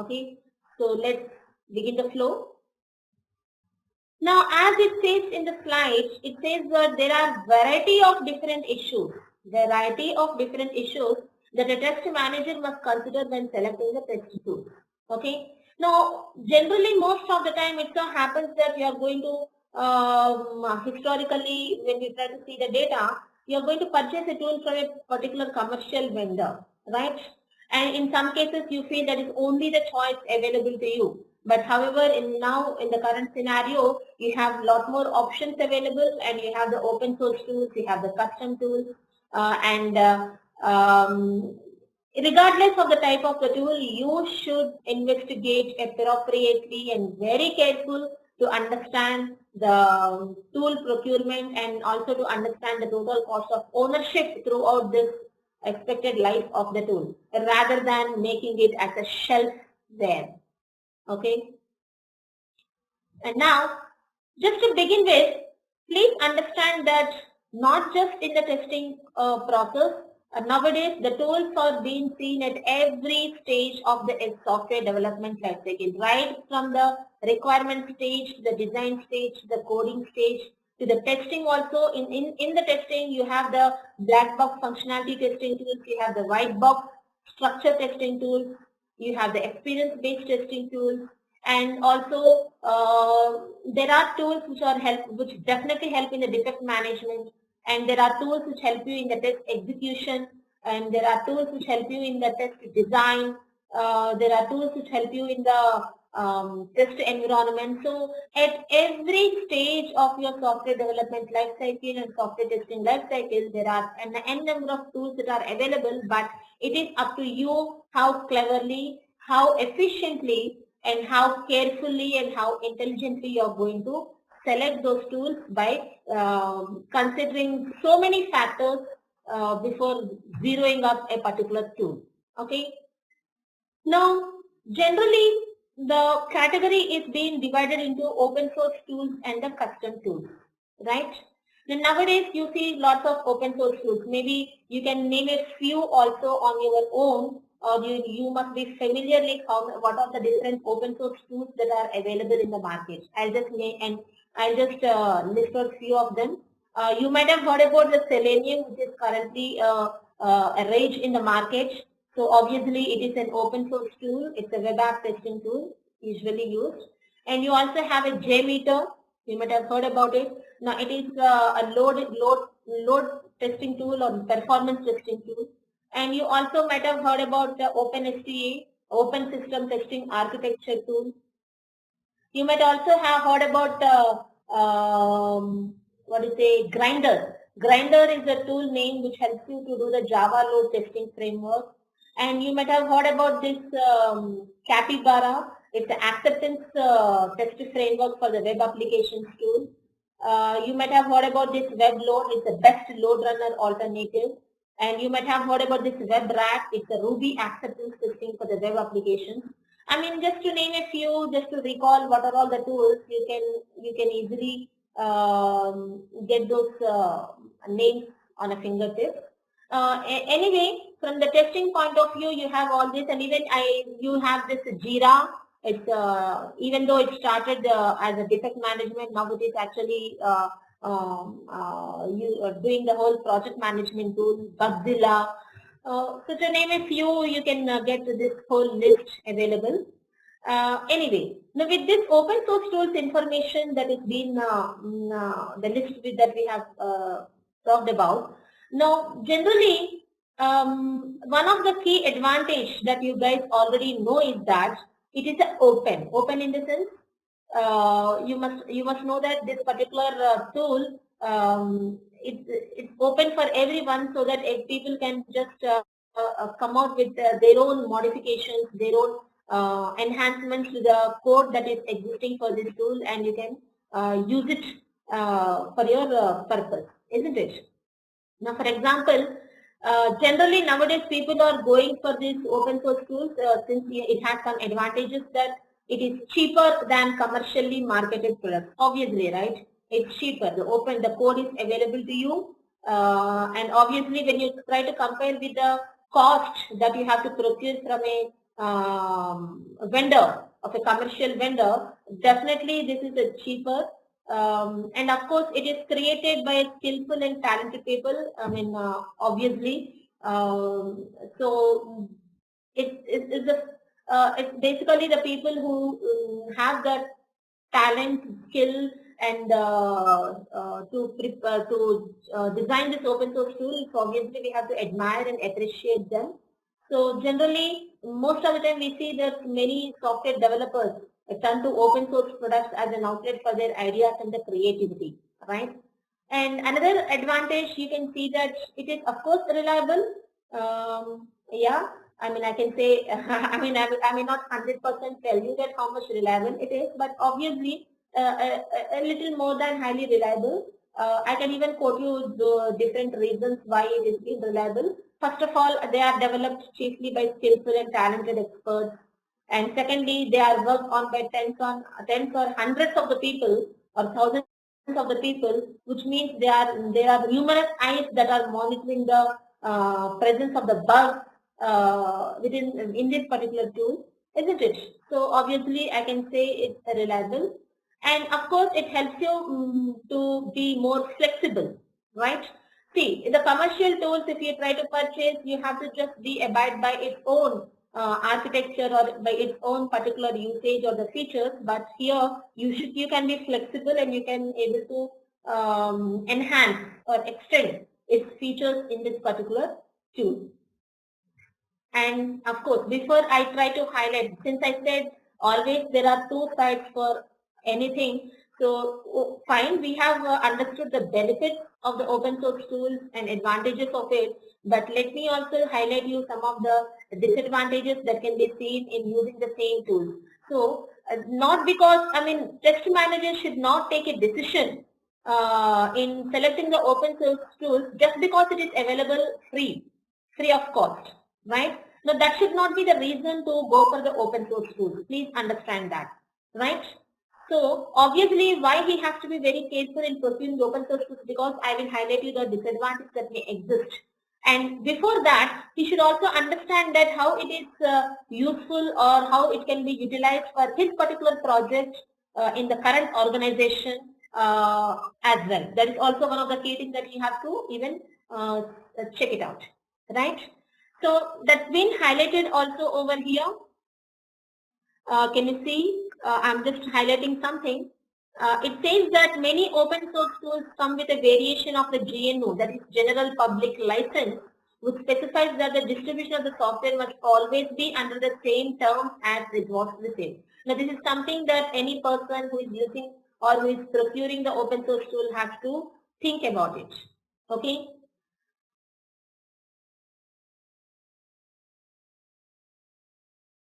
Okay, so let's begin the flow. Now, as it says in the slides, it says that there are variety of different issues that a test manager must consider when selecting the test tool. Okay. Now, generally, most of the time, it so happens that you are going to historically, when you try to see the data, you are going to purchase a tool from a particular commercial vendor, right? And in some cases, you feel that is only the choice available to you. But however, in the current scenario, you have a lot more options available, and you have the open source tools, you have the custom tools, and regardless of the type of the tool, you should investigate appropriately and very careful to understand the tool procurement and also to understand the total cost of ownership throughout this expected life of the tool, rather than making it as a shelf there. Okay. And now, just to begin with, please understand that not just in the testing process, nowadays the tools are being seen at every stage of the software development lifecycle, right from the requirement stage, the design stage, the coding stage, to the testing also. In the testing, you have the black box functionality testing tools, you have the white box structure testing tools, you have the experience-based testing tools, and also there are tools which definitely help in the defect management, and there are tools which help you in the test execution, and there are tools which help you in the test design. There are tools which help you in the test environment. So at every stage of your software development life cycle and software testing life cycle, there are an n number of tools that are available, but it is up to you how cleverly, how efficiently, and how carefully and how intelligently you are going to select those tools by considering so many factors before zeroing up a particular tool. Okay. Now, generally, the category is being divided into open source tools and the custom tools, right? Then nowadays, you see lots of open source tools. Maybe you can name a few also on your own, or you must be familiar with what are the different open source tools that are available in the market. I'll just list out a few of them. You might have heard about the Selenium, which is currently a rage in the market. So obviously it is an open source tool. It's a web app testing tool usually used. And you also have a JMeter. You might have heard about it. Now it is a load testing tool or performance testing tool. And you also might have heard about the OpenSTA, Open System Testing Architecture tool. You might also have heard about Grinder. Grinder is a tool name which helps you to do the Java load testing framework. And you might have heard about this Capybara. It's an acceptance test framework for the web applications tool. You might have heard about this WebLoad. It's the best load runner alternative. And you might have heard about this WebRat. It's a Ruby acceptance testing for the web applications. I mean, just to name a few, just to recall what are all the tools, you can easily get those names on a fingertip. Anyway, from the testing point of view, you have all this, and even you have this Jira. It's even though it started as a defect management, now it is actually you are doing the whole project management tool, Bugzilla. So to name a few, you can get this whole list available. Anyway, now with this open source tools information that is been the list that we have talked about. Now, generally, one of the key advantage that you guys already know is that it is open. Open in the sense, you must know that this particular tool it's open for everyone, so that people can just come out with their own modifications, their own enhancements to the code that is existing for this tool, and you can use it for your purpose, isn't it? Now, for example, generally nowadays people are going for these open source tools since it has some advantages that it is cheaper than commercially marketed products. Obviously, right? It's cheaper. The code is available to you, and obviously when you try to compare with the cost that you have to procure from a vendor, of a commercial vendor, definitely this is a cheaper. And of course, it is created by skillful and talented people. I mean, obviously. So it's basically the people who have that talent, skill, and to design this open source tool. So obviously, we have to admire and appreciate them. So generally, most of the time we see that many software developers turn to open source products as an outlet for their ideas and the creativity, right? And another advantage, you can see that it is of course reliable. Yeah, I mean I can say, I may not 100% tell you that how much reliable it is, but obviously a little more than highly reliable. I can even quote you the different reasons why it is being reliable. First of all, they are developed chiefly by skillful and talented experts. And secondly, they are worked on by tens or hundreds of the people or thousands of the people, which means there are numerous eyes that are monitoring the presence of the bug within in this particular tool, isn't it? So obviously, I can say it's reliable, and of course, it helps you to be more flexible, right? See, the commercial tools, if you try to purchase, you have to just be abide by its own architecture or by its own particular usage or the features. But here, you can be flexible and you can able to enhance or extend its features in this particular tool. And of course, before I try to highlight, since I said always there are two sides for anything, so fine, we have understood the benefits of the open source tools and advantages of it, but let me also highlight you some of the disadvantages that can be seen in using the same tools. So not because, I mean, test managers should not take a decision in selecting the open source tools just because it is available free of cost, right? Now that should not be the reason to go for the open source tools. Please understand that, right? So obviously, why he has to be very careful in pursuing the open source tools, because I will highlight you the disadvantages that may exist. And before that, he should also understand that how it is useful or how it can be utilized for his particular project in the current organization as well. That is also one of the key things that he has to even check it out, right? So that's been highlighted also over here. Can you see? I'm just highlighting something. It says that many open source tools come with a variation of the GNU, that is General Public License, which specifies that the distribution of the software must always be under the same terms as it was received. Now this is something that any person who is using or who is procuring the open source tool has to think about it. Okay.